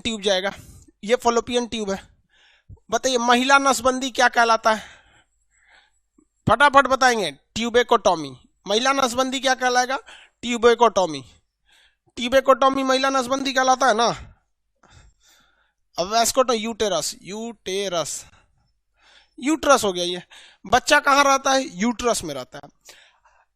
Tube जाएगा, ये Fallopian tube है। बताइए महिला नसबंदी क्या कहलाता है? फटाफट बताएंगे। ट्यूबेकोटॉमी। महिला नसबंदी क्या कहलाएगा? ट्यूबेकोटॉमी। ट्यूबेकोटॉमी महिला नसबंदी कहलाता है ना। अब वेस्कोटो यूटेरस, यूटेरस यूट्रस हो गया। ये बच्चा कहाँ रहता है? यूट्रस में रहता है।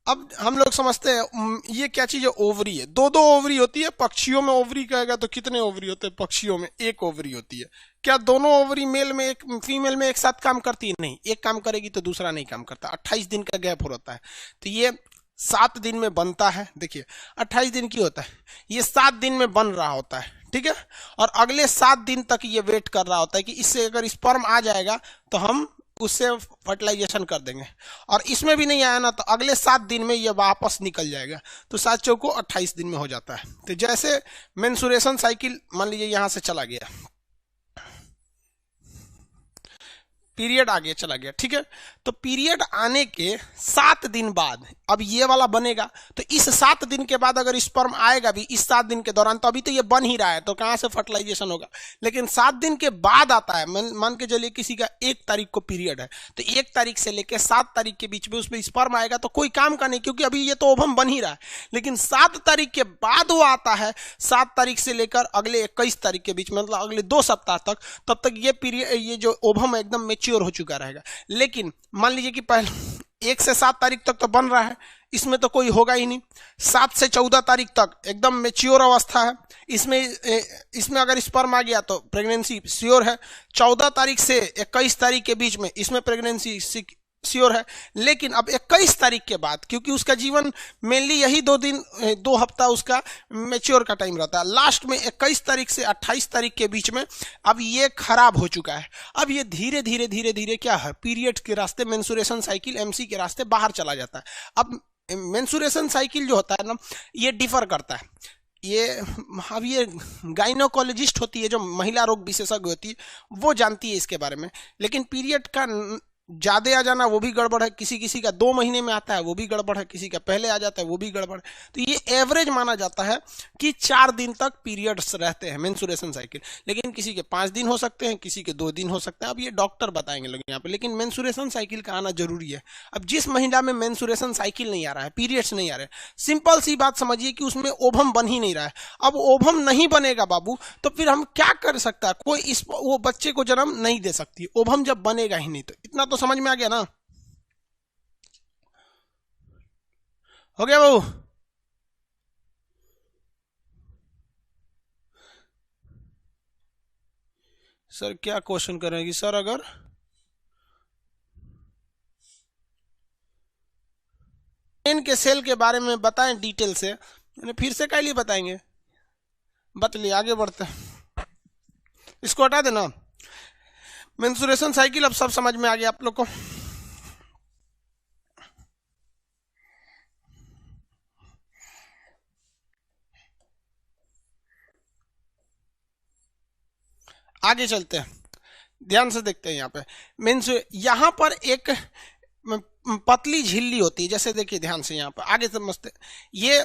अब हम लोग समझते हैं ये क्या चीज है? ओवरी है। दो दो ओवरी होती है। पक्षियों में ओवरी कहेगा तो कितने ओवरी होते हैं? पक्षियों में एक ओवरी होती है। क्या दोनों ओवरी मेल में एक फीमेल में एक साथ काम करती है? नहीं, एक काम करेगी तो दूसरा नहीं काम करता। 28 दिन का गैप होता है। तो ये 7 दिन में बनता है। देखिए 28 दिन की होता है, ये 7 दिन में बन रहा होता है, ठीक है। और अगले 7 दिन तक ये वेट कर रहा होता है कि इससे अगर स्पर्म आ जाएगा तो हम उससे फर्टिलाइजेशन कर देंगे, और इसमें भी नहीं आया ना तो अगले 7 दिन में ये वापस निकल जाएगा। तो 7 चौको 28 दिन में हो जाता है। तो जैसे मेंसुरेशन साइकिल मान लीजिए यहां से चला गया, पीरियड आगे चला गया, ठीक है। तो पीरियड आने के 7 दिन बाद अब ये वाला बनेगा। तो इस 7 दिन के बाद अगर स्पर्म आएगा भी इस 7 दिन के दौरान, तो अभी तो ये बन ही रहा है, तो कहां से फर्टिलाइजेशन होगा? लेकिन 7 दिन के बाद आता है। मान के चलिए किसी का 1 तारीख को पीरियड है, तो 1 तारीख से लेकर 7 तारीख के बीच में उसमें स्पर्म आएगा तो कोई काम का नहीं, क्योंकि अभी ये तो ओवम बन ही रहा है। लेकिन 7 तारीख के बाद वो आता है, 7 तारीख से लेकर अगले 21 तारीख के बीच में, मतलब अगले 2 सप्ताह तक, तब तक ये पीरियड, ये जो ओवम एकदम मेच्योर हो चुका रहेगा। लेकिन मान लीजिए कि पहले 1 से 7 तारीख तक तो बन रहा है, इसमें तो कोई होगा ही नहीं। 7 से 14 तारीख तक एकदम मेच्योर अवस्था है, इसमें अगर स्पर्म आ गया तो प्रेगनेंसी श्योर है। 14 तारीख से 21 तारीख के बीच में इसमें प्रेगनेंसी श्योर है। लेकिन अब 21 तारीख के बाद, क्योंकि उसका जीवन मेनली यही 2 हफ्ता उसका मेच्योर का टाइम रहता है, लास्ट में 21 तारीख से 28 तारीख के बीच में अब ये खराब हो चुका है। अब ये धीरे धीरे धीरे धीरे क्या है, पीरियड के रास्ते, मेंसुरेशन साइकिल एमसी के रास्ते बाहर चला जाता है। अब मेंसुरेशन साइकिल जो होता है ना, ये डिफर करता है। अब ये गाइनोकोलॉजिस्ट होती है, जो महिला रोग विशेषज्ञ होती है, वो जानती है इसके बारे में। लेकिन पीरियड का ज्यादा आ जाना वो भी गड़बड़ है, किसी किसी का 2 महीने में आता है वो भी गड़बड़ है, किसी का पहले आ जाता है वो भी गड़बड़ है। तो ये एवरेज माना जाता है कि 4 दिन तक पीरियड्स रहते हैं मेंसुरेशन साइकिल। लेकिन किसी के 5 दिन हो सकते हैं, किसी के 2 दिन हो सकते हैं। अब ये डॉक्टर बताएंगे लोग यहाँ पे। लेकिन मेंसुरेशन साइकिल का आना जरूरी है। अब जिस महिला में मेंसुरेशन साइकिल नहीं आ रहा है, पीरियड्स नहीं आ रहे, सिंपल सी बात समझिए कि उसमें ओवम बन ही नहीं रहा है। अब ओवम नहीं बनेगा बाबू, तो फिर हम क्या कर सकता है? कोई वो बच्चे को जन्म नहीं दे सकती, ओवम जब बनेगा ही नहीं। तो इतना तो समझ में आ गया ना? हो गया बाबू? सर क्या क्वेश्चन करेंगी सर? अगर इनके सेल के बारे में बताएं डिटेल से, फिर से कैली बताएंगे। बतलिए, आगे बढ़ते हैं। इसको हटा देना। मेंसुरेशन साइकिल अब सब समझ में आ गया आप लोग को। आगे चलते हैं, ध्यान से देखते हैं। यहाँ पे यहाँ पर एक पतली झिल्ली होती है। जैसे देखिए ध्यान से, यहाँ पर आगे समझते, ये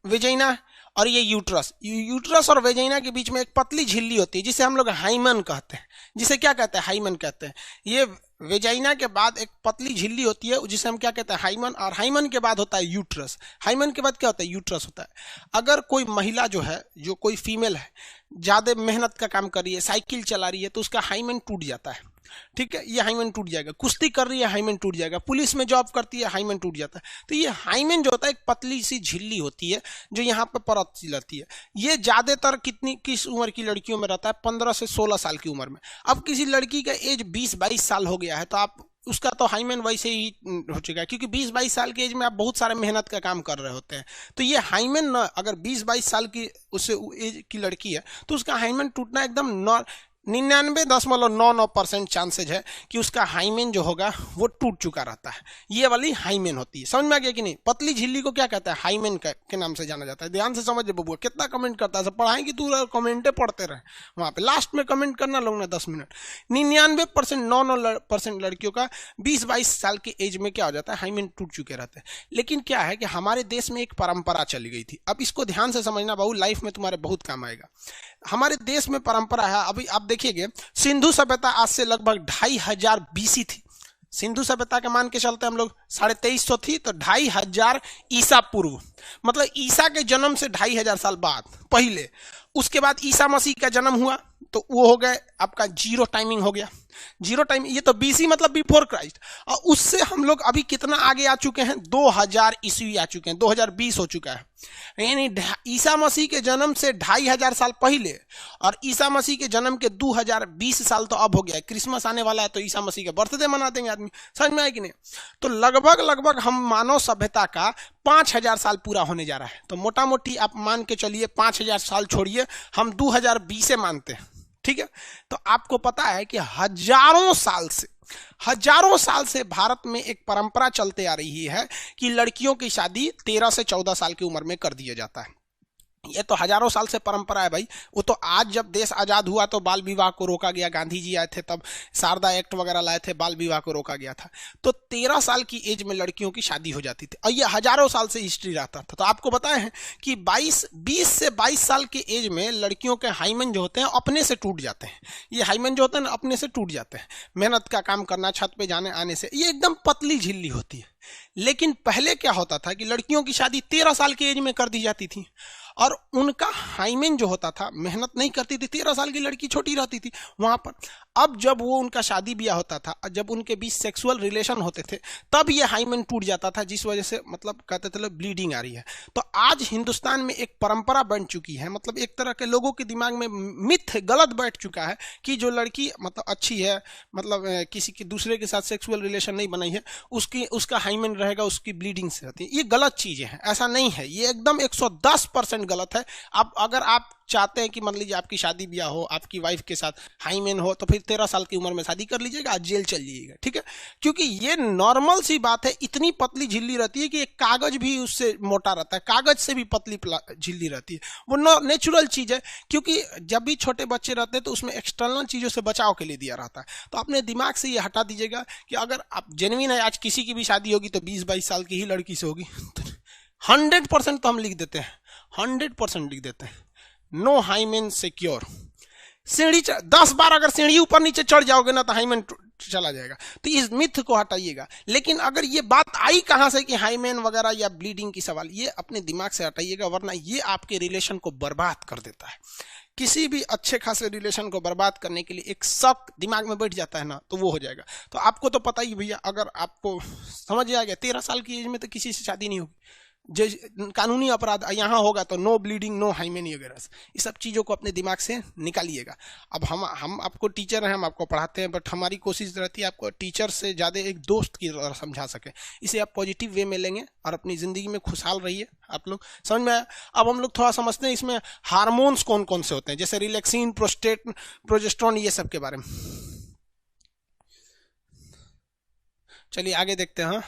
वेजाइना और ये यूट्रस और वेजाइना के बीच में एक पतली झिल्ली होती है, जिसे हम लोग हाइमन कहते हैं। जिसे क्या कहते हैं? हाइमन कहते हैं। ये वेजाइना के बाद एक पतली झिल्ली होती है, जिसे हम क्या कहते हैं? हाइमन। और हाइमन के बाद होता है यूट्रस। हाइमन के बाद क्या होता है? यूट्रस होता है। अगर कोई महिला जो है, जो कोई फीमेल है, ज्यादा मेहनत का काम कर रही है, साइकिल चला रही है, तो उसका हाइमन टूट जाता है, ठीक है। ये हाइमन टूट जाएगा। कुश्ती कर रही है, हाइमन टूट जाएगा। पुलिस में जॉब करती है, हाइमन टूट जाता है। तो ये हाइमन जो होता है एक पतली सी झिल्ली होती है, जो यहाँ पे परत सी रहती है। ये ज्यादातर किस उम्र की लड़कियों में रहता है? 15 से 16 साल की उम्र में। अब किसी लड़की का एज 20-22 साल हो गया है, तो आप उसका तो हाइमन वैसे ही हो चुका है, क्योंकि 20-22 साल की एज में आप बहुत सारे मेहनत का काम कर रहे होते हैं। तो ये हाइमन, अगर 20-22 साल की उससे एज की लड़की है, तो उसका हाइमन टूटना एकदम 99.99% चांसेज है कि उसका हाइमेन जो होगा वो टूट चुका रहता है। ये वाली हाइमेन होती है। समझ में आ गया कि नहीं? पतली झिल्ली को क्या कहता है? हाइमेन के नाम से जाना जाता है। ध्यान से समझ बबुआ, कितना कमेंट करता है, सब पढ़ाएंगे तू कमेंटे पढ़ते रहे, वहां पे लास्ट में कमेंट करना लोग ना 10 मिनट। 99% लड़कियों का 20-22 साल की एज में क्या हो जाता है? हाइमेन टूट चुके रहते हैं। लेकिन क्या है कि हमारे देश में एक परंपरा चली गई थी। अब इसको ध्यान से समझना बाबू, लाइफ में तुम्हारे बहुत काम आएगा। हमारे देश में परंपरा है, अभी आप देखिएगा, सिंधु सभ्यता आज से लगभग 2500 BC थी। सिंधु सभ्यता के मान के चलते हम लोग 2350 थी, तो 2500 ईसा पूर्व, मतलब ईसा के जन्म से 2500 साल बाद पहले। उसके बाद ईसा मसीह का जन्म हुआ तो वो हो गए आपका जीरो टाइमिंग हो गया। जीरो टाइम, ये तो BC मतलब बिफोर क्राइस्ट। और उससे हम लोग अभी कितना आगे आ चुके हैं? 2000 ईस्वी आ चुके हैं, 2020 हो चुका है। यानी ईसा मसीह के जन्म से 2500 साल पहले और ईसा मसीह के जन्म के 2020 साल तो अब हो गया है। क्रिसमस आने वाला है तो ईसा मसीह का बर्थडे मना देंगे आदमी। समझ में आए कि नहीं? तो लगभग हम मानव सभ्यता का 5000 साल पूरा होने जा रहा है। तो मोटा मोटी आप मान के चलिए 5000 साल छोड़िए, हम 2020 से मानते हैं, ठीक है? तो आपको पता है कि हजारों साल से भारत में एक परंपरा चलते आ रही है कि लड़कियों की शादी 13 से 14 साल की उम्र में कर दिया जाता है। ये तो हजारों साल से परंपरा है भाई। वो तो आज जब देश आजाद हुआ तो बाल विवाह को रोका गया, गांधी जी आए थे तब शारदा एक्ट वगैरह लाए थे, बाल विवाह को रोका गया था। तो 13 साल की एज में लड़कियों की शादी हो जाती थी और ये हजारों साल से हिस्ट्री रहता था। तो आपको बताए हैं कि 20 से 22 साल के एज में लड़कियों के हाइमन जो होते हैं अपने से टूट जाते हैं। ये हाइमन जो होते हैं ना अपने से टूट जाते हैं, मेहनत का काम करना, छत पे जाने आने से। ये एकदम पतली झिल्ली होती है। लेकिन पहले क्या होता था कि लड़कियों की शादी 13 साल की एज में कर दी जाती थी और उनका हाइमेन जो होता था, मेहनत नहीं करती थी, 13 साल की लड़की छोटी रहती थी वहां पर। अब जब वो उनका शादी ब्याह होता था, जब उनके बीच सेक्सुअल रिलेशन होते थे, तब ये हाइमेन टूट जाता था, जिस वजह से मतलब कहते थे ब्लीडिंग आ रही है। तो आज हिंदुस्तान में एक परंपरा बन चुकी है, मतलब एक तरह के लोगों के दिमाग में मिथ गलत बैठ चुका है कि जो लड़की मतलब अच्छी है, मतलब किसी की दूसरे के साथ सेक्सुअल रिलेशन नहीं बनाई है, उसका हाइमेन रहेगा, उसकी ब्लीडिंग से रहती है। ये गलत चीजें हैं, ऐसा नहीं है। ये एकदम 110% गलत है। अब अगर आप चाहते हैं कि मान लीजिए आपकी शादी ब्याह हो, आपकी वाइफ के साथ हाइमेन हो, तो फिर 13 साल की उम्र में शादी कर लीजिएगा, आज जेल चल जाइएगा, ठीक है? क्योंकि ये नॉर्मल सी बात है। इतनी पतली झिल्ली रहती है कि एक कागज भी उससे मोटा रहता है, कागज से भी पतली झिल्ली रहती है। वो नेचुरल चीज है, क्योंकि जब भी छोटे बच्चे रहते हैं तो उसमें एक्सटर्नल चीजों से बचाव के लिए दिया रहता है। तो अपने दिमाग से ये हटा दीजिएगा कि अगर आप जेन्युइन है, आज किसी की भी शादी होगी तो 20-22 साल की ही लड़की से होगी। 100% तो हम लिख देते हैं, 100% लिख देते हैं, नो हाइमेन सिक्योर। सीढ़ी 10 बार अगर सीढ़ी ऊपर नीचे चढ़ जाओगे ना तो हाइमेन चला जाएगा। तो इस मिथ को हटाइएगा। लेकिन अगर ये बात आई कहां से कि हाइमेन वगैरह या ब्लीडिंग की सवाल, ये अपने दिमाग से हटाइएगा, वरना ये आपके रिलेशन को बर्बाद कर देता है। किसी भी अच्छे खासे रिलेशन को बर्बाद करने के लिए एक शक दिमाग में बैठ जाता है ना, तो वो हो जाएगा। तो आपको तो पता ही भैया, अगर आपको समझ आ गया 13 साल की एज में तो किसी से शादी नहीं होगी। जो कानूनी अपराध यहाँ होगा तो नो ब्लीडिंग, नो हाइमेन वगैरह, ये सब चीज़ों को अपने दिमाग से निकालिएगा। अब हम आपको टीचर हैं, हम आपको पढ़ाते हैं, बट हमारी कोशिश रहती है आपको टीचर से ज़्यादा एक दोस्त की तरह समझा सके। इसे आप पॉजिटिव वे में लेंगे और अपनी ज़िंदगी में खुशहाल रहिए। आप लोग समझ में आया? अब हम लोग थोड़ा समझते हैं इसमें हार्मोन्स कौन कौन से होते हैं, जैसे रिलैक्सिन, प्रोजेस्टेरोन, ये सब के बारे में। चलिए आगे देखते हैं।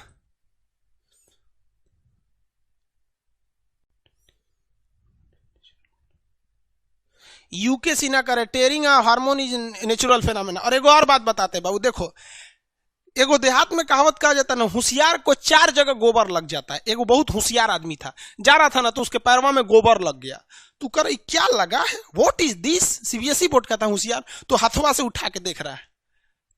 यूके सीना करे टेयरिंग हार्मोन इज नेचुरल फेनोमेना। और एगो और बात बताते बाबू, देखो एगो देहात में कहावत कहा जाता है ना, होशियार को 4 जगह गोबर लग जाता है। एगो बहुत होशियार आदमी था, जा रहा था ना तो उसके पैरवा में गोबर लग गया। तू कर क्या लगा है, what is this? CBSE board का था होशियार, तो हाथवा से उठा के देख रहा है,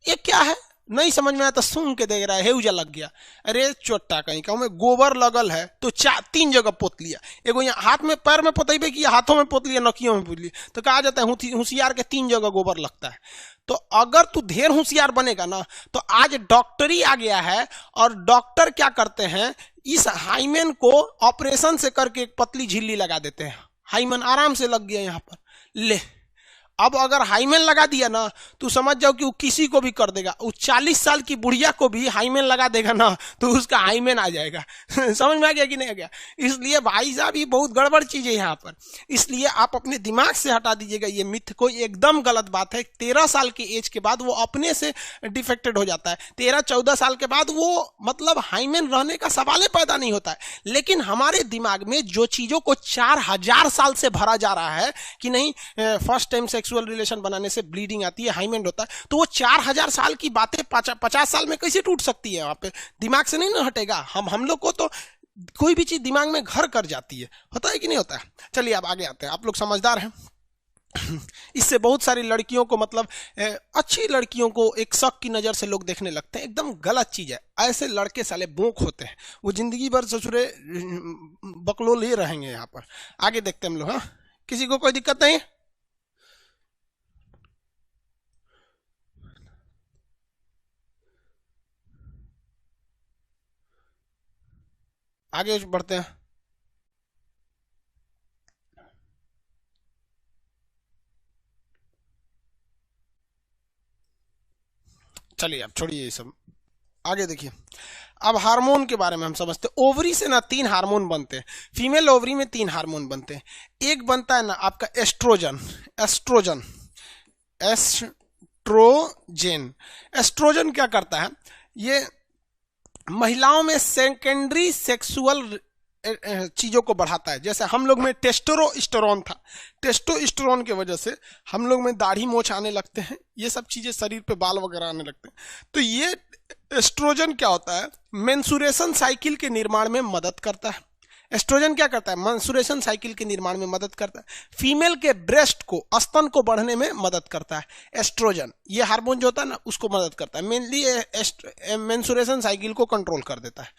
ये क्या है, नहीं समझ में आया तो सूंघ के देख रहा है, हेउजा लग गया। अरे चोट्टा कहीं का में गोबर लगल है तो 3 जगह पोत लिया। एगो यहाँ हाथ में पैर में पोतेबे किया, हाथों में पोत लिया, नकियों में पोत लिया। तो कहा जाता है होशियार के 3 जगह गोबर लगता है। तो अगर तू ढेर होशियार बनेगा ना, तो आज डॉक्टरी आ गया है और डॉक्टर क्या करते हैं, इस हाइमेन को ऑपरेशन से करके एक पतली झिल्ली लगा देते हैं। हाइमेन आराम से लग गया यहाँ पर, ले अब अगर हाईमेन लगा दिया ना तो समझ जाओ कि वो किसी को भी कर देगा। वो 40 साल की बुढ़िया को भी हाईमेन लगा देगा ना तो उसका हाईमेन आ जाएगा। समझ में आ गया कि नहीं आ गया? इसलिए भाई साहब ये बहुत गड़बड़ चीज है यहाँ पर, इसलिए आप अपने दिमाग से हटा दीजिएगा ये मिथ को, एकदम गलत बात है। 13 साल की एज के बाद वो अपने से डिफेक्टेड हो जाता है। 13-14 साल के बाद वो मतलब हाईमेन रहने का सवाल ही पैदा नहीं होता है। लेकिन हमारे दिमाग में जो चीजों को 4000 साल से भरा जा रहा है कि नहीं फर्स्ट टाइम सेक्सुअल रिलेशन बनाने से ब्लीडिंग आती है, हाईमेन होता है, तो वो 4000 साल की बातें 50 साल में कैसे टूट सकती है? वहां पे दिमाग से नहीं ना हटेगा। हम लोग को तो कोई भी चीज दिमाग में घर कर जाती है, होता है कि नहीं होता है? चलिए अब आगे आते हैं, आप लोग समझदार हैं। इससे बहुत सारी लड़कियों को मतलब अच्छी लड़कियों को एक शक की नजर से लोग देखने लगते हैं, एकदम गलत चीज है। ऐसे लड़के साले बोंक होते हैं, वो जिंदगी भर ससुरे बकलोल ही रहेंगे। यहाँ पर आगे देखते हैं हम लोग। हाँ, किसी को कोई दिक्कत नहीं? आगे बढ़ते हैं। चलिए अब छोड़िए ये सब, आगे देखिए। अब हार्मोन के बारे में हम समझते हैं। ओवरी से ना 3 हार्मोन बनते हैं, फीमेल ओवरी में 3 हार्मोन बनते हैं। एक बनता है ना आपका एस्ट्रोजन। एस्ट्रोजन एस्ट्रोजन एस्ट्रोजन क्या करता है? ये महिलाओं में सेकेंडरी सेक्सुअल चीजों को बढ़ाता है। जैसे हम लोग में टेस्टोस्टेरोन था, टेस्टोस्टेरोन की वजह से हम लोग में दाढ़ी मोछ आने लगते हैं, ये सब चीजें शरीर पे बाल वगैरह आने लगते हैं। तो ये एस्ट्रोजन क्या होता है? मेंसुरेशन साइकिल के निर्माण में मदद करता है। एस्ट्रोजन क्या करता है? मेंसुरेशन साइकिल के निर्माण में मदद करता है। फीमेल के ब्रेस्ट को, स्तन को बढ़ने में मदद करता है एस्ट्रोजन। ये हार्मोन जो होता है ना उसको मदद करता है, मेनली मेंसुरेशन साइकिल को कंट्रोल कर देता है।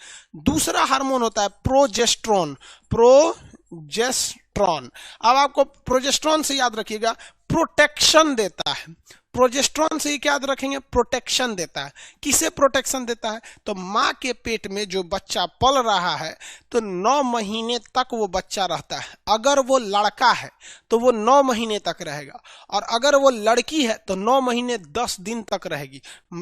दूसरा हार्मोन होता है प्रोजेस्टेरोन। प्रोजेस्टेरोन, अब आपको प्रोजेस्टेरोन से याद रखिएगा, प्रोटेक्शन देता है। प्रोजेस्टेरोन से क्या याद रखेंगे? प्रोटेक्शन देता है। किसे प्रोटेक्शन देता है? तो माँ के पेट में जो बच्चा पल रहा है तो 9 महीने तक वो बच्चा रहता है। अगर वो लड़का है तो वो 9 महीने तक रहेगा, और अगर वो लड़की है तो 9 महीने 10 दिन तक रहेगी।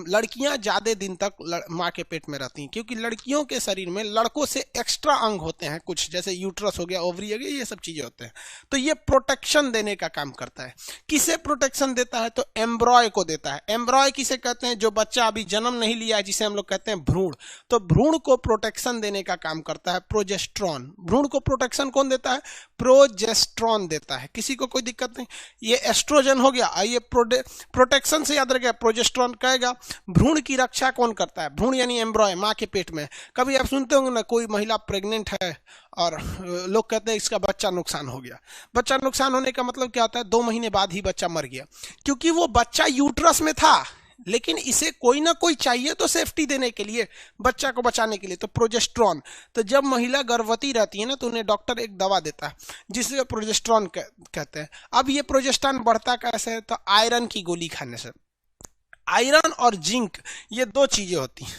लड़कियां ज्यादा दिन तक माँ के पेट में रहती हैं, क्योंकि लड़कियों के शरीर में लड़कों से एक्स्ट्रा अंग होते हैं कुछ, जैसे यूट्रस हो गया, ओवरी हो गया, ये सब चीजें होते हैं। तो ये प्रोटेक्शन देने का काम करता है। किसे प्रोटेक्शन देता है? तो एम्ब्रॉय को देता है। एम्ब्रॉय किसे कहते हैं? जो बच्चा अभी जन्म नहीं लिया है, जिसे हम लोग कहते हैं भ्रूण। तो भ्रूण को प्रोटेक्शन देने का काम करता है प्रोजेस्टेरोन। भ्रूण को प्रोटेक्शन कौन देता है? प्रोजेस्टेरोन देता है। किसी को कोई दिक्कत नहीं? ये एस्ट्रोजन हो गया, ये प्रोटेक्शन से याद रखेगा, प्रोजेस्टेरोन कहेगा। भ्रूण की रक्षा कौन करता है? भ्रूण यानी एम्ब्रॉय, माँ के पेट में। कभी आप सुनते होंगे ना, कोई महिला प्रेग्नेंट है और लोग कहते हैं इसका बच्चा नुकसान हो गया। बच्चा नुकसान होने का मतलब क्या होता है? 2 महीने बाद ही बच्चा मर गया, क्योंकि वो बच्चा यूट्रस में था, लेकिन इसे कोई ना कोई चाहिए तो सेफ्टी देने के लिए, बच्चा को बचाने के लिए, तो प्रोजेस्टेरोन। तो जब महिला गर्भवती रहती है ना तो उन्हें डॉक्टर एक दवा देता है जिसे प्रोजेस्टेरोन कहते हैं। अब ये प्रोजेस्टेरोन बढ़ता कैसे है? तो आयरन की गोली खाने से। आयरन और जिंक ये 2 चीजें होती हैं,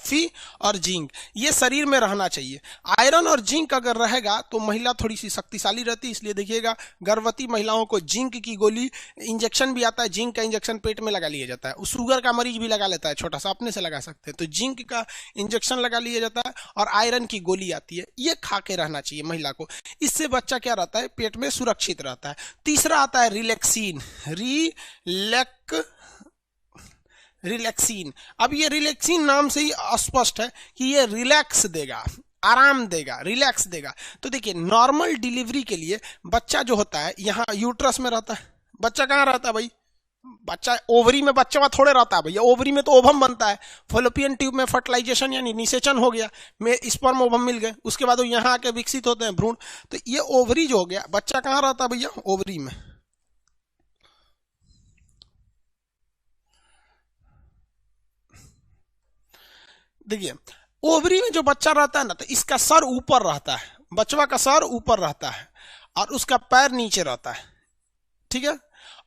Fe और जिंक, ये शरीर में रहना चाहिए। आयरन और जिंक अगर रहेगा तो महिला थोड़ी सी शक्तिशाली रहती है। इसलिए देखिएगा गर्भवती महिलाओं को जिंक की गोली, इंजेक्शन भी आता है, जिंक का इंजेक्शन पेट में लगा लिया जाता है। शुगर का मरीज भी लगा लेता है, छोटा सा अपने से लगा सकते हैं। तो जिंक का इंजेक्शन लगा लिया जाता है और आयरन की गोली आती है, ये खा के रहना चाहिए महिला को। इससे बच्चा क्या रहता है? पेट में सुरक्षित रहता है। तीसरा आता है रिलैक्सिन। रिलैक्सिन, अब ये रिलैक्सिन नाम से ही स्पष्ट है कि ये रिलैक्स देगा, आराम देगा, रिलैक्स देगा। तो देखिए नॉर्मल डिलीवरी के लिए बच्चा जो होता है यहाँ यूट्रस में रहता है। बच्चा कहाँ रहता है भाई? बच्चा ओवरी में बच्चा वहां थोड़े रहता है भैया। ओवरी में तो ओवम बनता है, फॉलोपियन ट्यूब में फर्टिलाइजेशन यानी निषेचन हो गया, में स्पर्म ओवम मिल गए, उसके बाद वो यहाँ आके विकसित होते हैं भ्रूण। तो ये ओवरी जो हो गया, बच्चा कहाँ रहता है भैया? ओवरी में। देखिए ओवरी में जो बच्चा रहता है ना, तो इसका सर ऊपर रहता है, बचवा का सर ऊपर रहता है और उसका पैर नीचे रहता है, ठीक है।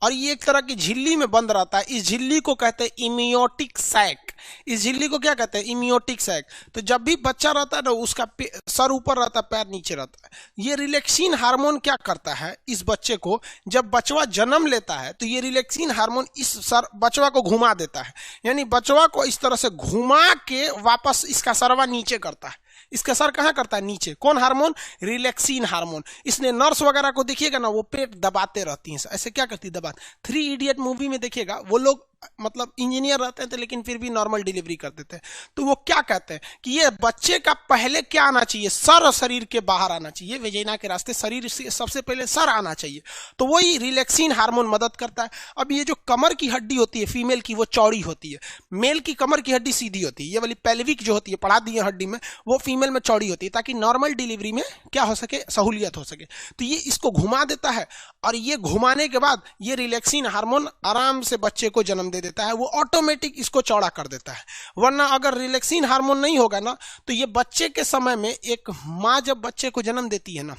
और ये एक तरह की झिल्ली में बंद रहता है। इस झिल्ली को कहते हैं इमियोटिक सैक। इस झिल्ली को क्या कहते हैं, इमियोटिक सैक। तो जब भी बच्चा रहता है ना उसका सर ऊपर रहता है, पैर नीचे रहता है। ये रिलैक्सिन हार्मोन क्या करता है इस बच्चे को, जब बचवा जन्म लेता है तो ये रिलैक्सिन हार्मोन इस बचवा को घुमा देता है, यानी बचवा को इस तरह से घुमा के वापस इसका सरवा नीचे करता है। इसका सर कहाँ करता है, नीचे। कौन हार्मोन, रिलैक्सिन हार्मोन। इसने नर्स वगैरह को देखिएगा ना वो पेट दबाते रहती हैं, ऐसे क्या करती है, दबाते। 3 इडियट मूवी में देखिएगा वो लोग मतलब इंजीनियर रहते थे लेकिन फिर भी नॉर्मल डिलीवरी करते थे। तो वो क्या कहते हैं कि ये बच्चे का पहले क्या आना चाहिए, सर शरीर के बाहर आना चाहिए, वेजिना के रास्ते शरीर से सबसे पहले सर आना चाहिए। तो वही रिलैक्सिन हार्मोन मदद करता है। अब ये जो कमर की हड्डी होती है फीमेल की वो चौड़ी होती है, मेल की कमर की हड्डी सीधी होती है। ये वाली पेल्विक जो होती है पढ़ा दी है हड्डी में, वो फीमेल में चौड़ी होती है ताकि नॉर्मल डिलीवरी में क्या हो सके, सहूलियत हो सके। तो ये इसको घुमा देता है और ये घुमाने के बाद ये रिलैक्सिन हार्मोन आराम से बच्चे को जन्म दे देता है, वो ऑटोमेटिक इसको चौड़ा कर देता है। वरना अगर रिलैक्सिन हार्मोन नहीं होगा ना तो ये बच्चे के समय में, एक माँ जब बच्चे को जन्म देती है ना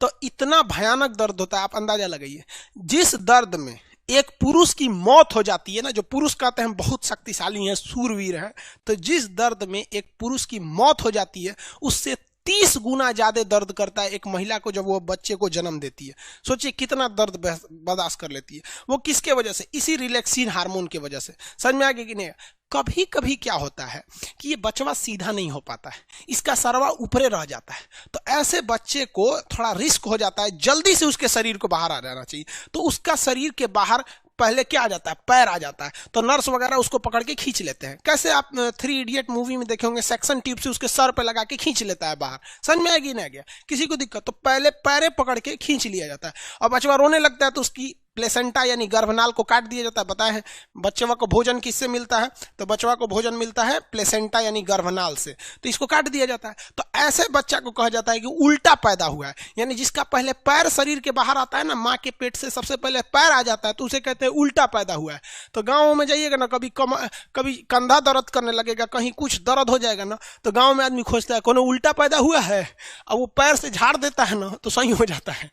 तो इतना भयानक दर्द होता है, आप अंदाजा लगाइए। जिस दर्द में एक पुरुष की मौत हो जाती है ना, जो पुरुष कहते हैं बहुत शक्तिशाली हैं, सूरवीर हैं, तो जिस दर्द में एक पुरुष की मौत हो जाती है उससे 30 गुना ज्यादा दर्द करता है एक महिला को जब वो बच्चे को जन्म देती है। सोचिए कितना दर्द बर्दाश्त कर लेती है। वो किसके वजह से, इसी रिलैक्सिन हार्मोन की वजह से। समझ में आ गया कि नहीं। कभी कभी क्या होता है कि ये बचवा सीधा नहीं हो पाता है, इसका सरवा ऊपरे रह जाता है। तो ऐसे बच्चे को थोड़ा रिस्क हो जाता है, जल्दी से उसके शरीर को बाहर आ जाना चाहिए। तो उसका शरीर के बाहर पहले क्या आ जाता है, पैर आ जाता है। तो नर्स वगैरह उसको पकड़ के खींच लेते हैं। कैसे, आप 3 इडियट मूवी में देखे होंगे, सेक्शन ट्यूब से उसके सर पे लगा के खींच लेता है बाहर। समझ में आएगी, नहीं आ गया किसी को दिक्कत, तो पहले पैरे पकड़ के खींच लिया जाता है और बचवा रोने लगता है तो उसकी प्लेसेंटा यानी गर्भनाल को काट दिया जाता है। बताए हैं बच्चवा को भोजन किससे मिलता है, तो बचवा को भोजन मिलता है प्लेसेंटा यानी गर्भनाल से, तो इसको काट दिया जाता है। तो ऐसे बच्चा को कहा जाता है कि उल्टा पैदा हुआ है, यानी जिसका पहले पैर शरीर के बाहर आता है ना, माँ के पेट से सबसे पहले पैर आ जाता है, तो उसे कहते हैं उल्टा पैदा हुआ है। तो गाँव में जाइएगा ना, कभी कंधा दर्द करने लगेगा, कहीं कुछ दर्द हो जाएगा ना, तो गाँव में आदमी खोजता है कौन उल्टा पैदा हुआ है, और वो पैर से झाड़ देता है ना तो सही हो जाता है।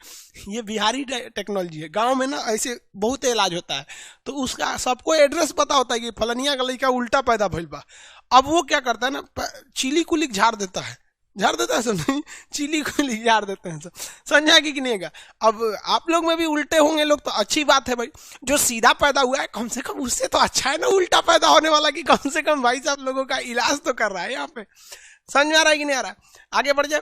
ये बिहारी टेक्नोलॉजी है। गांव में ना ऐसे बहुत इलाज होता है, तो उसका सबको एड्रेस पता होता है कि फलनिया का लड़का उल्टा पैदा भइल बा। अब वो क्या करता है ना, चिली कुलिक झाड़ देता है सब, नहीं चिली कुलिक झाड़ देते हैं सब। समझा कि नहीं है। अब आप लोग में भी उल्टे होंगे लोग तो अच्छी बात है भाई, जो सीधा पैदा हुआ है कम से कम उससे तो अच्छा है ना उल्टा पैदा होने वाला, कि कम से कम भाई साहब लोगों का इलाज तो कर रहा है यहाँ पे। समझ में आ रहा है कि नहीं आ रहा है। आगे बढ़ जाए।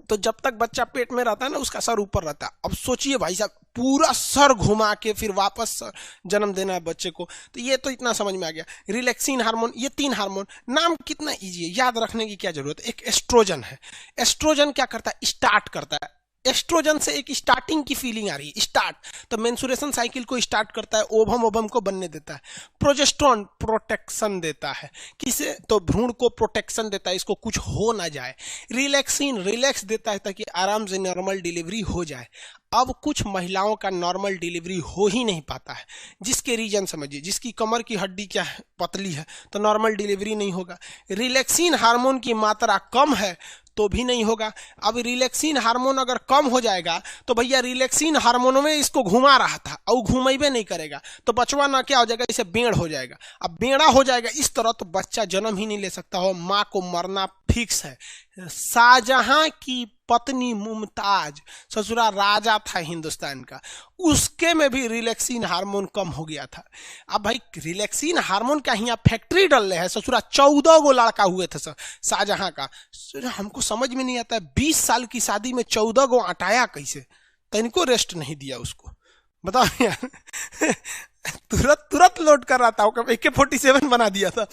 तो जब तक बच्चा पेट में रहता है ना उसका सर ऊपर रहता है। अब सोचिए भाई साहब पूरा सर घुमा के फिर वापस जन्म देना है बच्चे को। तो ये तो इतना समझ में आ गया। रिलैक्सिन हार्मोन, ये 3 हार्मोन, नाम कितना इजी है, याद रखने की क्या जरूरत है। एक एस्ट्रोजन है, एस्ट्रोजन क्या करता है, स्टार्ट करता है। एस्ट्रोजन से एक स्टार्टिंग की फीलिंग आ रही है, स्टार्ट, तो मेंसुरेशन साइकिल को स्टार्ट करता है, ओवम को बनने देता है। प्रोजेस्टेरोन प्रोटेक्शन देता है, किसे, तो भ्रूण को प्रोटेक्शन देता है, इसको कुछ हो ना जाए। रिलैक्सिन रिलैक्स देता है ताकि आराम से नॉर्मल डिलीवरी हो जाए। अब कुछ महिलाओं का नॉर्मल डिलीवरी हो ही नहीं पाता है, जिसके रीजन समझिए, जिसकी कमर की हड्डी क्या है, पतली है, तो नॉर्मल डिलीवरी नहीं होगा। रिलैक्सिन हार्मोन की मात्रा कम है तो भी नहीं होगा। अब रिलैक्सिन हार्मोन अगर कम हो जाएगा तो भैया रिलैक्सिन हार्मोन में इसको घुमा रहा था और घुमेबे नहीं करेगा, तो बचवा ना क्या हो जाएगा, इसे बेड़ हो जाएगा। अब बेड़ा हो जाएगा इस तरह तो बच्चा जन्म ही नहीं ले सकता हो, माँ को मरना फिक्स है। शाहजहां की पत्नी मुमताज, ससुरा राजा था हिंदुस्तान का, उसके में भी रिलैक्सिन हार्मोन कम हो गया था। अब भाई रिलैक्सिन हार्मोन का यहाँ फैक्ट्री डल रहे हैं, ससुरा 14 गो लड़का हुए थे शाहजहां का। हमको समझ में नहीं आता है 20 साल की शादी में 14 गो अटाया कैसे, तो इनको रेस्ट नहीं दिया उसको, बताओ यार। तुरंत लोड कर रहा था, AK-47 बना दिया था।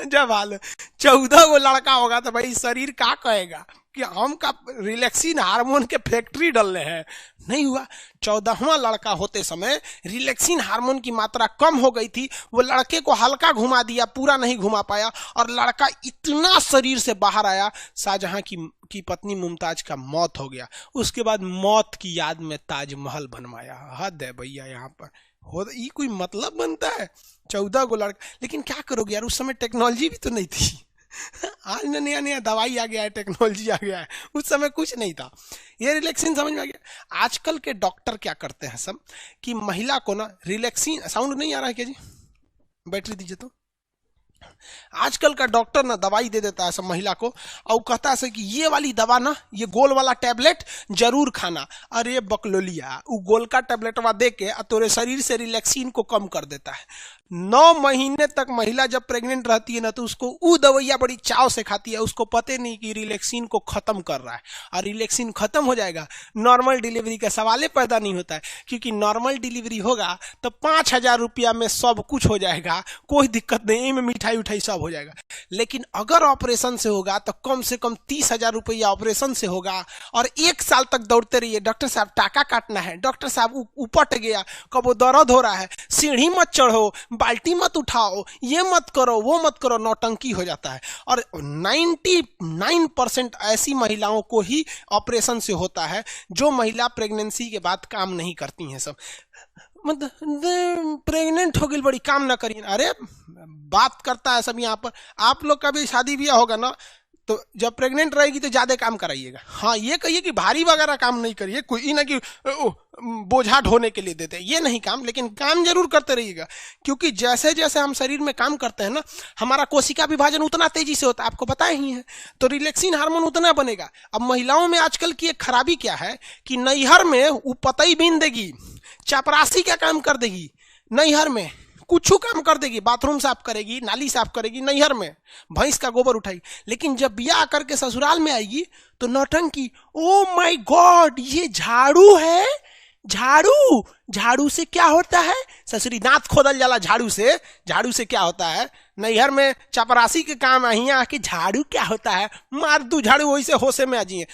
जब हाल 14 गो लड़का होगा तो भाई शरीर क्या कहेगा कि हम का रिलैक्सिन हार्मोन के फैक्ट्री डल रहे हैं। नहीं हुआ। 14वां लड़का होते समय रिलैक्सिन हार्मोन की मात्रा कम हो गई थी, वो लड़के को हल्का घुमा दिया, पूरा नहीं घुमा पाया, और लड़का इतना शरीर से बाहर आया, शाहजहां की पत्नी मुमताज का मौत हो गया। उसके बाद मौत की याद में ताजमहल बनवाया। हद है भैया यहाँ पर, हो ये कोई मतलब बनता है 14 गो लड़का। लेकिन क्या करोगे यार, उस समय टेक्नोलॉजी भी तो नहीं थी। आज नया नया दवाई आ गया है, टेक्नोलॉजी आ गया है, उस समय कुछ नहीं था। ये रिलैक्सिन समझ में आ गया। आजकल के डॉक्टर क्या करते हैं सब कि महिला को ना रिलैक्सिन, साउंड नहीं आ रहा है क्या जी, बैटरी दीजिए तो। आजकल का डॉक्टर ना दवाई दे देता है सब महिला को और कहता है कि ये वाली दवा ना, ये गोल वाला टैबलेट जरूर खाना। अरे बकलोलिया, वो गोल का टैबलेटवा दे के तोरे शरीर से रिलैक्सिन को कम कर देता है। 9 महीने तक महिला जब प्रेग्नेंट रहती है ना तो उसको वो दवाइयाँ बड़ी चाव से खाती है, उसको पता नहीं कि रिलैक्सिन को खत्म कर रहा है, और रिलैक्सिन खत्म हो जाएगा नॉर्मल डिलीवरी का सवाल ही पैदा नहीं होता है, क्योंकि नॉर्मल डिलीवरी होगा तो 5,000 रुपया में सब कुछ हो जाएगा, कोई दिक्कत नहीं, में मिठाई उठाई सब हो जाएगा। लेकिन अगर ऑपरेशन से होगा तो कम से कम 30,000 रुपया ऑपरेशन से होगा, और 1 साल तक दौड़ते रहिए, डॉक्टर साहब टाका काटना है, डॉक्टर साहब उपट गया, कब वो दर्द हो रहा है, सीढ़ी मत चढ़ो, बाल्टी मत उठाओ, ये मत करो, वो मत करो, नौटंकी हो जाता है। और 99% ऐसी महिलाओं को ही ऑपरेशन से होता है जो महिला प्रेगनेंसी के बाद काम नहीं करती हैं। सब मतलब प्रेग्नेंट हो गई बड़ी काम ना करिए, अरे बात करता है सब यहाँ पर। आप लोग का भी शादी ब्याह होगा ना तो जब प्रेग्नेंट रहेगी तो ज्यादा काम कराइएगा। हाँ, ये कहिए कि भारी वगैरह काम नहीं करिए, कोई ना कि बोझा ढोने के लिए देते हैं, ये नहीं काम, लेकिन काम जरूर करते रहिएगा, क्योंकि जैसे जैसे हम शरीर में काम करते हैं ना, हमारा कोशिका विभाजन उतना तेजी से होता है, आपको पता ही है, तो रिलैक्सिन हार्मोन उतना बनेगा। अब महिलाओं में आजकल की एक खराबी क्या है कि नैहर में वो पतई बीन देगी, चपरासी का काम कर देगी, नैहर में कुछ काम कर देगी, बाथरूम साफ करेगी, नाली साफ करेगी, नैहर में भैंस का गोबर उठाएगी, लेकिन जब ब्याह करके ससुराल में आएगी तो नौटंकी। ओ माय गॉड, ये झाड़ू है, झाड़ू, झाड़ू से क्या होता है? ससुरी दांत खोदल जाला झाड़ू से, झाड़ू से क्या होता है? नैहर में चपरासी के काम है, यहाँ आके झाड़ू क्या होता है? मार दू झाड़ू, वही से होशे में आ जाइए।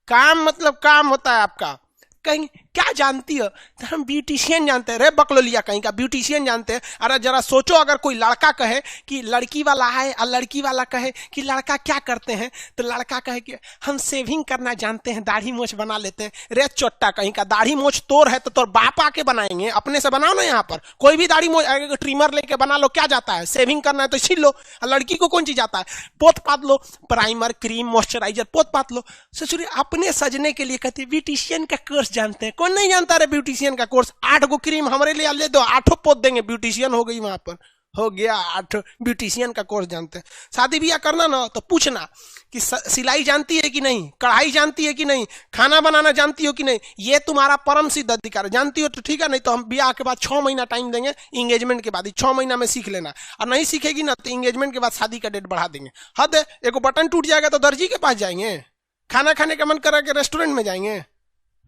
काम मतलब काम होता है आपका। कहीं क्या जानती हो? तो हम ब्यूटिशियन जानते हैं। रे बकलोलिया कहीं का ब्यूटिशियन जानते हैं? अरे जरा सोचो, अगर कोई लड़का कहे कि लड़की वाला है और लड़की वाला कहे कि लड़का क्या करते हैं, तो लड़का कहे कि हम सेविंग करना जानते हैं, दाढ़ी मोछ बना लेते हैं। रे चोट्टा कहीं का, दाढ़ी मोछ तोर है तो तोर बाप आके बनाएंगे, अपने से बनाओ ना। यहाँ पर कोई भी दाढ़ी मोछ ट्रिमर लेके बना लो, क्या जाता है? सेविंग करना है तो छील लो। लड़की को कौन चीज जाता है? पोत पात लो, प्राइमर, क्रीम, मॉइस्चराइजर पोत पात लो। ससुरी अपने सजने के लिए कहते ब्यूटिशियन का कोर्स जानते हैं। कौन नहीं जानता रे ब्यूटिशियन का कोर्स? 8 गो क्रीम हमारे लिए ले दो, 8 पोत देंगे, ब्यूटिशियन हो गई। वहां पर हो गया 8 ब्यूटिशियन का कोर्स जानते हैं। शादी ब्याह करना ना तो पूछना कि सिलाई जानती है कि नहीं, कढ़ाई जानती है कि नहीं, खाना बनाना जानती हो कि नहीं। ये तुम्हारा परम सिद्ध अधिकार है। जानती हो तो ठीक है, नहीं तो हम ब्याह के बाद 6 महीना टाइम देंगे, इंगेजमेंट के बाद ही 6 महीना में सीख लेना। और नहीं सीखेगी ना तो इंगेजमेंट के बाद शादी का डेट बढ़ा देंगे। हद है, एक बटन टूट जाएगा तो दर्जी के पास जाएंगे, खाना खाने का मन करा के रेस्टोरेंट में जाएंगे।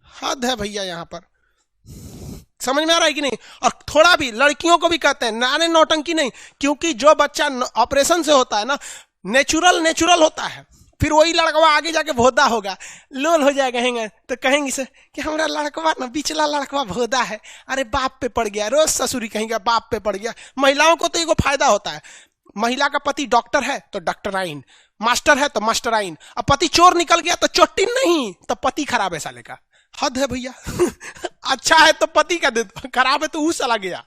हद है भैया, यहाँ पर समझ में आ रहा है कि नहीं? और थोड़ा भी लड़कियों को भी कहते हैं नाने नौटंकी नहीं, क्योंकि जो बच्चा ऑपरेशन से होता है ना, नेचुरल होता है। फिर वही लड़कवा आगे जाके भोदा होगा, लोल हो जाएगा, कहेंगे तो कहेंगे से कि हमारा लड़कवा ना, बिचला लड़कवा भोदा है, अरे बाप पे पड़ गया, रोज ससुरी कहेंगे बाप पे पड़ गया। महिलाओं को तो एगो फायदा होता है, महिला का पति डॉक्टर है तो डॉक्टराइन, मास्टर है तो मास्टराइन, अब पति चोर निकल गया तो चोटिन नहीं, तो पति खराब है साले का। हद है भैया। अच्छा है तो पति का दे दो, खराब है तो वो चला गया।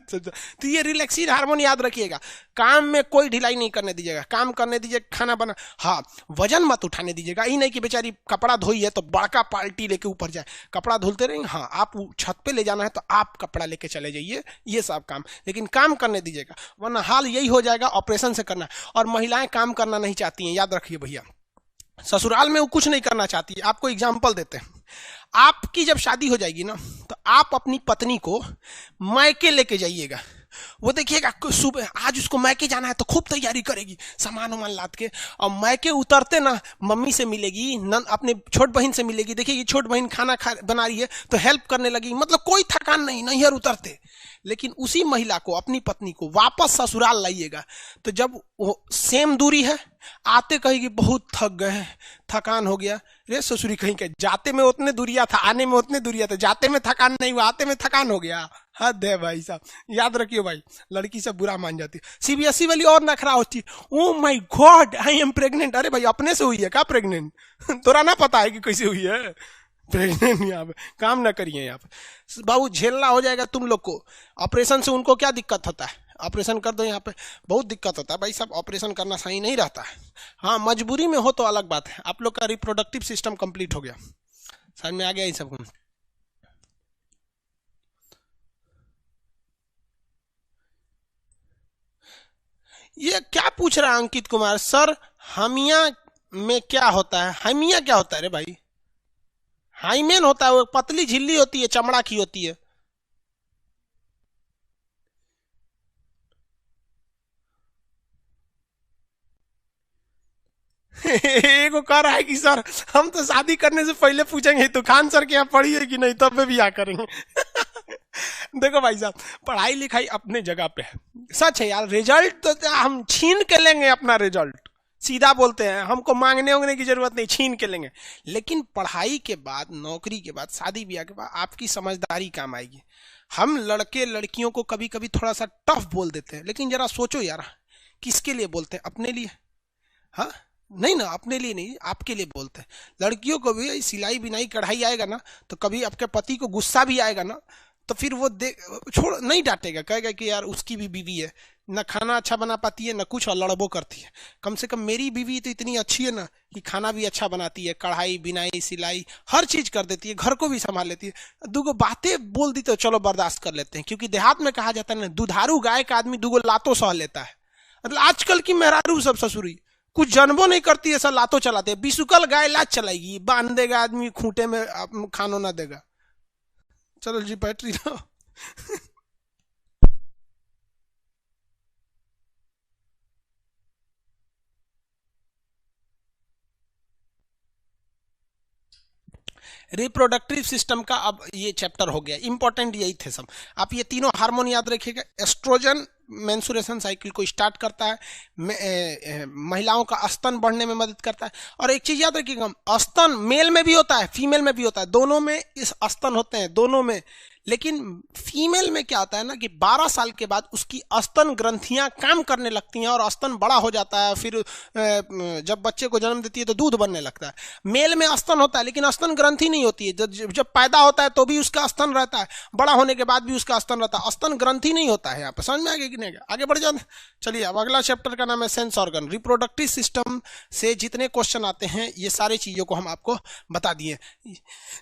तो ये रिलैक्सिन हार्मोन याद रखिएगा। काम में कोई ढिलाई नहीं करने दीजिएगा, काम करने दीजिएगा, खाना बना। हाँ, वजन मत उठाने दीजिएगा। ये नहीं कि बेचारी कपड़ा धोई है तो बड़का पाल्टी लेके ऊपर जाए, कपड़ा धुलते रहेंगे। हाँ, आप छत पे ले जाना है तो आप कपड़ा लेके चले जाइए, ये सब काम, लेकिन काम करने दीजिएगा, वरना हाल यही हो जाएगा ऑपरेशन से करना। और महिलाएं काम करना नहीं चाहती हैं, याद रखिए भैया। ससुराल में वो कुछ नहीं करना चाहती है। आपको एग्जाम्पल देते हैं, आपकी जब शादी हो जाएगी ना तो आप अपनी पत्नी को मायके लेके जाइएगा। वो देखिएगा सुबह आज उसको मायके जाना है तो खूब तैयारी करेगी, सामान वामान लाद के, और मायके उतरते ना मम्मी से मिलेगी, अपने छोट बहन से मिलेगी, देखिएगी छोट बहन खाना बना रही है तो हेल्प करने लगी, मतलब कोई थकान नहीं, नैहर उतरते। लेकिन उसी महिला को, अपनी पत्नी को वापस ससुराल लाइएगा तो जब वो सेम दूरी है, आते कहेगी बहुत थक गए, थकान हो गया। रे ससुरी कहीं के, जाते में उतने दूरिया था, आने में उतने दूरिया था, जाते में थकान नहीं हुआ, आते में थकान हो गया। हद है भाई साहब, याद रखिए भाई, लड़की सब बुरा मान जाती। सीबीएसई वाली और नखरा होती, oh my God I am pregnant. अरे भाई अपने से हुई है क्या प्रेग्नेंट? तोरा ना पता है कि कैसे हुई है प्रेग्नेंट? यहाँ पे काम ना करिए, यहाँ पे बाबू झेलना हो जाएगा तुम लोग को। ऑपरेशन से उनको क्या दिक्कत होता है? ऑपरेशन कर दो, यहाँ पे बहुत दिक्कत होता है भाई साहब, ऑपरेशन करना सही नहीं रहता है। हाँ, मजबूरी में हो तो अलग बात है। आप लोग का रिप्रोडक्टिव सिस्टम कंप्लीट हो गया, समझ में आ गया इन सबको? ये क्या पूछ रहा है अंकित कुमार सर, हामिया में क्या होता है? हामिया क्या होता है रे भाई? हाइमेन होता है, वो पतली झिल्ली होती है, चमड़ा की होती है। एगो कह रहा है कि सर हम तो शादी करने से पहले पूछेंगे तो खान सर के यहाँ पढ़ी है कि नहीं, तब भी बियाह करेंगे। देखो भाई साहब, पढ़ाई लिखाई अपने जगह पे है, सच है यार। रिजल्ट तो हम छीन के लेंगे अपना रिजल्ट, सीधा बोलते हैं, हमको मांगने उंगने की जरूरत नहीं, छीन के लेंगे। लेकिन पढ़ाई के बाद, नौकरी के बाद, शादी ब्याह के बाद आपकी समझदारी काम आएगी। हम लड़के लड़कियों को कभी कभी थोड़ा सा टफ बोल देते हैं, लेकिन जरा सोचो यार, किसके लिए बोलते हैं? अपने लिए। हाँ, नहीं ना, अपने लिए नहीं, आपके लिए बोलते हैं। लड़कियों को भी सिलाई बिनाई कढ़ाई आएगा ना, तो कभी आपके पति को गुस्सा भी आएगा ना, तो फिर वो छोड़ नहीं डांटेगा, कहेगा कि यार उसकी भी बीवी है, ना खाना अच्छा बना पाती है ना कुछ, और लड़बो करती है। कम से कम मेरी बीवी तो इतनी अच्छी है ना कि खाना भी अच्छा बनाती है, कढ़ाई बिनाई सिलाई हर चीज कर देती है, घर को भी संभाल लेती है। दूगो बातें बोल दी तो चलो बर्दाश्त कर लेते हैं, क्योंकि देहात में कहा जाता है ना, दुधारू गाय का आदमी दूगो लातों सह लेता है। मतलब आजकल की मेहरारू सब ससुरी कुछ जनबो नहीं करती है, सब लातों चलाते हैं। बिसुकल गाय लात चलाएगी, बांध देगा आदमी खूंटे में, खानो ना देगा। चलो जी, बैटरी लो। रिप्रोडक्टिव सिस्टम का अब ये चैप्टर हो गया, इंपॉर्टेंट यही थे सब। आप ये तीनों हार्मोन याद रखिएगा। एस्ट्रोजन मेंसुरेशन साइकिल को स्टार्ट करता है, महिलाओं का स्तन बढ़ने में मदद करता है। और एक चीज याद रखिएगा, स्तन मेल में भी होता है, फीमेल में भी होता है, दोनों में इस स्तन होते हैं, दोनों में। लेकिन फीमेल में क्या होता है ना कि 12 साल के बाद उसकी स्तन ग्रंथियां काम करने लगती हैं और स्तन बड़ा हो जाता है। फिर जब बच्चे को जन्म देती है तो दूध बनने लगता है। मेल में स्तन होता है लेकिन स्तन ग्रंथि नहीं होती है। जब पैदा होता है तो भी उसका स्तन रहता है, बड़ा होने के बाद भी उसका स्तन रहता है, स्तन ग्रंथि नहीं होता है। यहाँ पर समझ में आ गया कि नहीं? आगे बढ़ जाते। चलिए, अब अगला चैप्टर का नाम है सेंस ऑर्गन। रिप्रोडक्टिव सिस्टम से जितने क्वेश्चन आते हैं ये सारी चीजों को हम आपको बता दिए।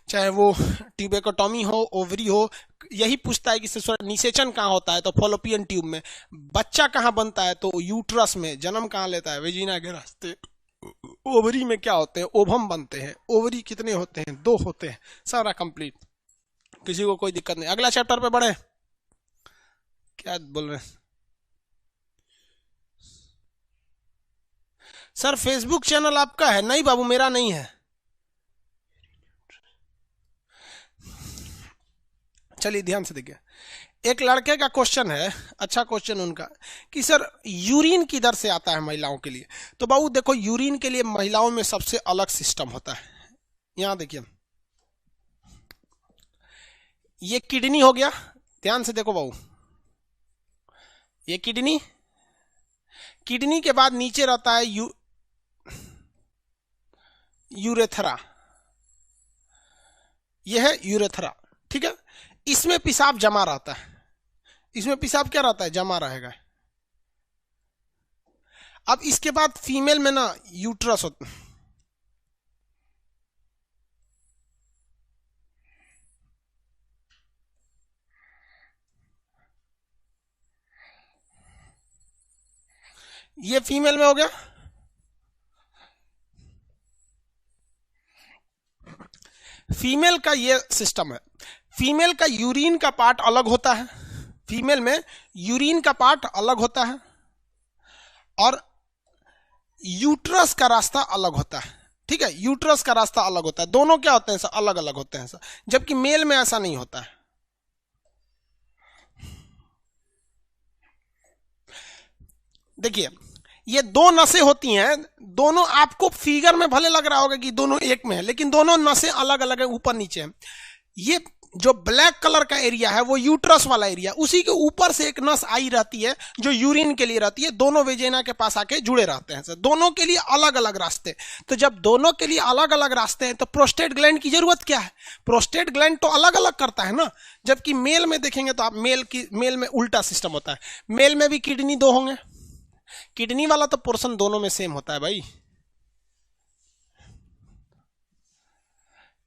चाहे वो ट्यूबेकोटॉमी हो, ओवरी हो, यही पूछता है कि निषेचन कहाँ होता है, तो फॉलोपियन ट्यूब में। बच्चा कहाँ बनता है, तो यूट्रस में। जन्म कहाँ लेता है, वेजिना के रास्ते। ओवरी में क्या होते हैं, ओवम बनते हैं। ओवरी कितने होते हैं, 2 होते हैं। सारा कंप्लीट, किसी को कोई दिक्कत नहीं। अगला चैप्टर पे बढ़े। क्या बोल रहे हैं सर? फेसबुक चैनल आपका है? नहीं बाबू, मेरा नहीं है। चलिए ध्यान से देखिए, एक लड़के का क्वेश्चन है, अच्छा क्वेश्चन उनका, कि सर यूरिन किधर से आता है महिलाओं के लिए? तो बाबू देखो, यूरिन के लिए महिलाओं में सबसे अलग सिस्टम होता है। यहां देखिए, ये किडनी हो गया, ध्यान से देखो बाबू, ये किडनी। किडनी के बाद नीचे रहता है यूरेथ्रा, यह है यूरेथ्रा, ठीक है। इसमें पेशाब जमा रहता है, इसमें पेशाब क्या रहता है, जमा रहेगा। अब इसके बाद फीमेल में ना यूट्रस होता है, ये फीमेल में हो गया। फीमेल का ये सिस्टम है। फीमेल का यूरिन का पार्ट अलग होता है, फीमेल में यूरिन का पार्ट अलग होता है और यूट्रस का रास्ता अलग होता है, ठीक है। यूट्रस का रास्ता अलग होता है, दोनों क्या होते हैं सर, अलग अलग होते हैं सर, जबकि मेल में ऐसा नहीं होता है। देखिए, ये 2 नसें होती हैं, दोनों आपको फिगर में भले लग रहा होगा कि दोनों एक में है, लेकिन दोनों नसें अलग अलग है, ऊपर नीचे है। ये जो ब्लैक कलर का एरिया है वो यूट्रस वाला एरिया, उसी के ऊपर से एक नस आई रहती है जो यूरिन के लिए रहती है। दोनों वेजिना के पास आके जुड़े रहते हैं सर, दोनों के लिए अलग अलग रास्ते। तो जब दोनों के लिए अलग अलग रास्ते हैं तो प्रोस्टेट ग्लैंड की जरूरत क्या है? प्रोस्टेट ग्लैंड तो अलग अलग करता है ना। जबकि मेल में देखेंगे तो आप मेल में उल्टा सिस्टम होता है। मेल में भी किडनी 2 होंगे, किडनी वाला तो पोर्शन दोनों में सेम होता है भाई।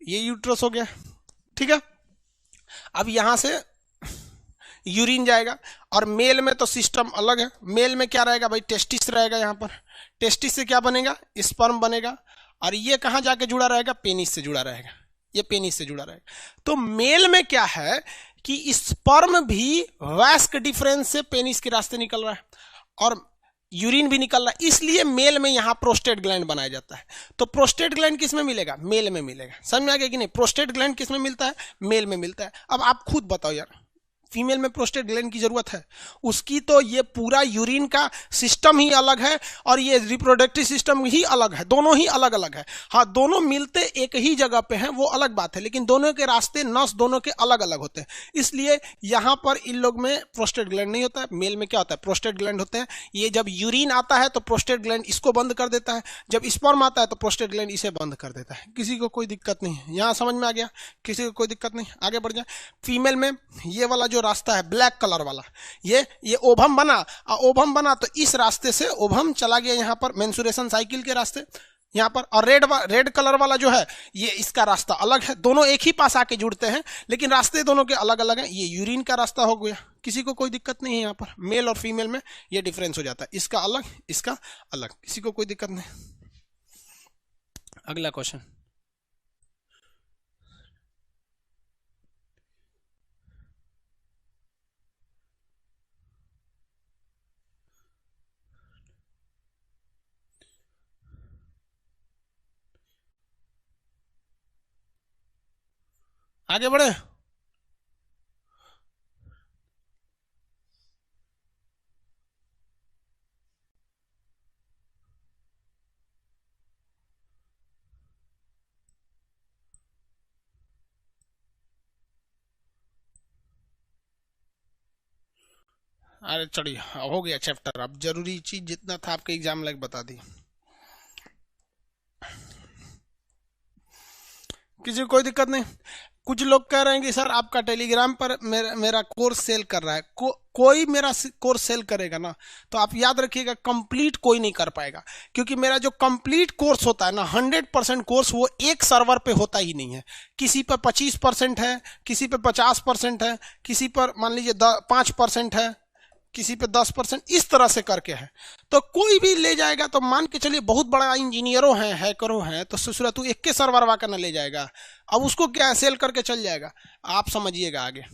ये यूट्रस हो गया, ठीक है। अब यहां से यूरिन जाएगा। और मेल में तो सिस्टम अलग है। मेल में क्या रहेगा भाई, टेस्टिस रहेगा। यहाँ पर टेस्टिस से क्या बनेगा, स्पर्म बनेगा। और ये कहाँ जाके जुड़ा रहेगा, पेनिस से जुड़ा रहेगा, ये पेनिस से जुड़ा रहेगा। तो मेल में क्या है कि स्पर्म भी वैस्क डिफरेंस से पेनिस के रास्ते निकल रहा है और यूरिन भी निकल रहा है, इसलिए मेल में यहां प्रोस्टेट ग्लैंड बनाया जाता है। तो प्रोस्टेट ग्लैंड किस में मिलेगा, मेल में मिलेगा। समझ में आ गया कि नहीं, प्रोस्टेट ग्लैंड किस में मिलता है, मेल में मिलता है। अब आप खुद बताओ यार, फीमेल में प्रोस्टेट ग्लैंड की जरूरत है? उसकी तो ये पूरा यूरिन का सिस्टम ही अलग है और ये रिप्रोडक्टिव सिस्टम ही अलग है, दोनों ही अलग अलग है। हाँ, दोनों मिलते एक ही जगह पे हैं वो अलग बात है, लेकिन दोनों के रास्ते नस दोनों के अलग अलग होते हैं। इसलिए यहां पर इन लोग में प्रोस्टेट ग्लैंड नहीं होता है। मेल में क्या होता है, प्रोस्टेट ग्लैंड होते हैं। ये जब यूरिन आता है तो प्रोस्टेट ग्लैंड इसको बंद कर देता है, जब स्पर्म आता है तो प्रोस्टेट ग्लैंड इसे बंद कर देता है। किसी को कोई दिक्कत नहीं है, यहां समझ में आ गया, किसी को कोई दिक्कत नहीं। आगे बढ़ जाए। फीमेल में ये वाला जो रास्ता है ब्लैक कलर वाला, ये ओवम बना, ओवम बना तो इस रास्ते से ओवम चला गया यहाँ पर मेंस्ट्रुएशन साइकिल के रास्ते यहाँ पर। और रेड कलर वाला जो है ये इसका रास्ता अलग है, दोनों एक ही पास आके जुड़ते हैं लेकिन रास्ते दोनों के अलग अलग हैं। ये यूरिन का रास्ता हो गया, किसी को कोई दिक्कत नहीं है। यहाँ पर मेल और फीमेल में ये डिफरेंस हो जाता है, इसका अलग इसका अलग, किसी को कोई दिक्कत नहीं। अगला क्वेश्चन। आगे बढ़े। अरे चलिए, हो गया चैप्टर। अब जरूरी चीज जितना था आपके एग्जाम लायक बता दी। किसी को कोई दिक्कत नहीं। कुछ लोग कह रहे हैं कि सर आपका टेलीग्राम पर मेरा कोर्स सेल कर रहा है। कोई मेरा कोर्स सेल करेगा ना तो आप याद रखिएगा कंप्लीट कोई नहीं कर पाएगा, क्योंकि मेरा जो कंप्लीट कोर्स होता है ना 100% कोर्स वो एक सर्वर पे होता ही नहीं है। किसी पर 25% है, किसी पे 50% है, किसी पर मान लीजिए 5% है, किसी पे 10%, इस तरह से करके है। तो कोई भी ले जाएगा तो मान के चलिए बहुत बड़ा इंजीनियरों हैं, हैकरों हैं, तो सुसरा तू एक के सर्वर वाका ना ले जाएगा, अब उसको क्या सेल करके चल जाएगा। आप समझिएगा आगे।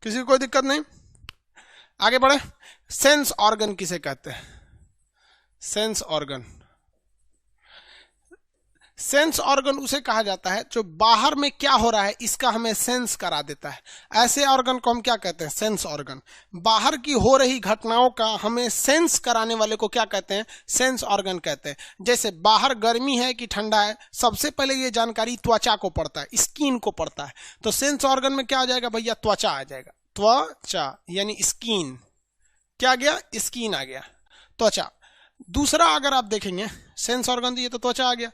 किसी को कोई दिक्कत नहीं, आगे बढ़े। सेंस ऑर्गन किसे कहते हैं, सेंस ऑर्गन। सेंस ऑर्गन उसे कहा जाता है जो बाहर में क्या हो रहा है इसका हमें सेंस करा देता है। ऐसे ऑर्गन को हम क्या कहते हैं, सेंस ऑर्गन। बाहर की हो रही घटनाओं का हमें सेंस कराने वाले को क्या कहते हैं, सेंस ऑर्गन कहते हैं। जैसे बाहर गर्मी है कि ठंडा है, सबसे पहले ये जानकारी त्वचा को पड़ता है, स्किन को पड़ता है। तो सेंस ऑर्गन में क्या आ जाएगा भैया, त्वचा आ जाएगा। त्वचा यानी स्किन, क्या गया, स्किन आ गया, त्वचा। दूसरा अगर आप देखेंगे सेंस ऑर्गन, तो ये तो त्वचा आ गया।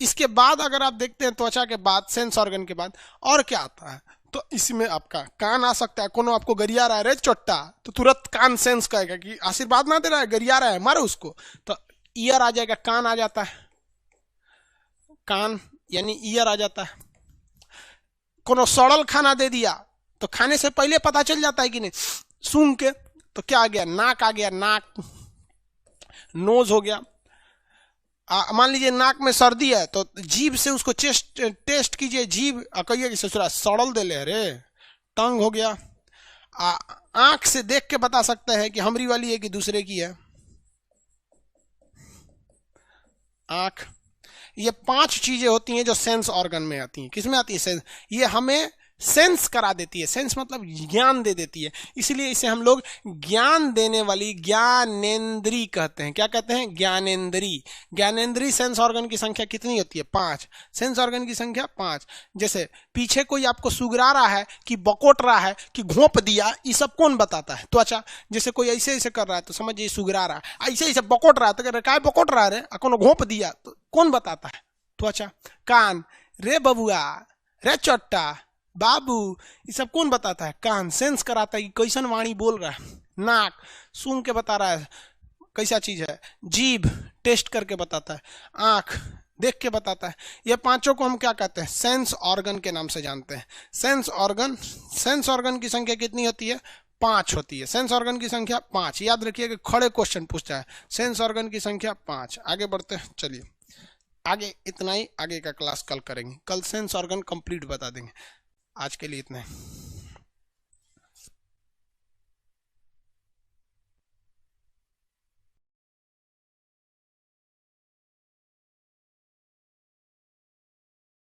इसके बाद अगर आप देखते हैं त्वचा के बाद, सेंस ऑर्गन के बाद और क्या आता है, तो इसमें आपका कान आ सकता है। कोनो आपको गरिया रहा है रे चोट्टा, तो तुरंत कान सेंस करेगा कि आशीर्वाद ना दे रहा है, गरिया रहा है, मारो उसको, तो ईयर आ जाएगा, कान आ जाता है, कान यानी ईयर आ जाता है। कोनो सड़ल खाना दे दिया तो खाने से पहले पता चल जाता है कि नहीं, सूंघ के, तो क्या आ गया, नाक आ गया, नाक, नोज हो गया। मान लीजिए नाक में सर्दी है तो जीभ से उसको टेस्ट कीजिए, जीभ कहिए कि ससुरा सड़ल दे ले रे, टंग हो गया। आंख से देख के बता सकते हैं कि हमारी वाली है कि दूसरे की है, आंख। ये 5 चीजें होती हैं जो सेंस ऑर्गन में आती हैं। किसमें आती है, सेंस। ये हमें सेंस करा देती है, सेंस मतलब ज्ञान दे देती है, इसलिए इसे हम लोग ज्ञान देने वाली ज्ञानेंद्री कहते हैं। क्या कहते हैं, ज्ञानेंद्री। ज्ञानेंद्री सेंस ऑर्गन की संख्या कितनी होती है, 5। सेंस ऑर्गन की संख्या 5। जैसे पीछे कोई आपको सुगरा रहा है कि बकोट रहा है कि घोंप दिया, ये सब कौन बताता है, त्वचा। जैसे कोई ऐसे ऐसे कर रहा है तो समझिए सुगरा रहा है, ऐसे ऐसे बकोट रहा है तो कह रहे काय बकोट रहा है, कौन घोंप दिया, तो कौन बताता है, त्वचा। कान, रे बबुआ, रे चट्टा, बाबू, ये सब कौन बताता है, कान सेंस कराता है कि कैसन वाणी बोल रहा है। नाक सूंघ के बता रहा है कैसा चीज है। जीभ टेस्ट करके बताता है। आंख देख के बताता है। ये पांचों को हम क्या कहते हैं, सेंस ऑर्गन के नाम से जानते हैं। सेंस ऑर्गन की संख्या कितनी होती है, 5 होती है। सेंस ऑर्गन की संख्या 5, याद रखिए कि खड़े क्वेश्चन पूछता है। सेंस ऑर्गन की संख्या 5। आगे बढ़ते हैं, चलिए आगे इतना ही, आगे का क्लास कल करेंगे। कल सेंस ऑर्गन कंप्लीट बता देंगे। आज के लिए इतना ही।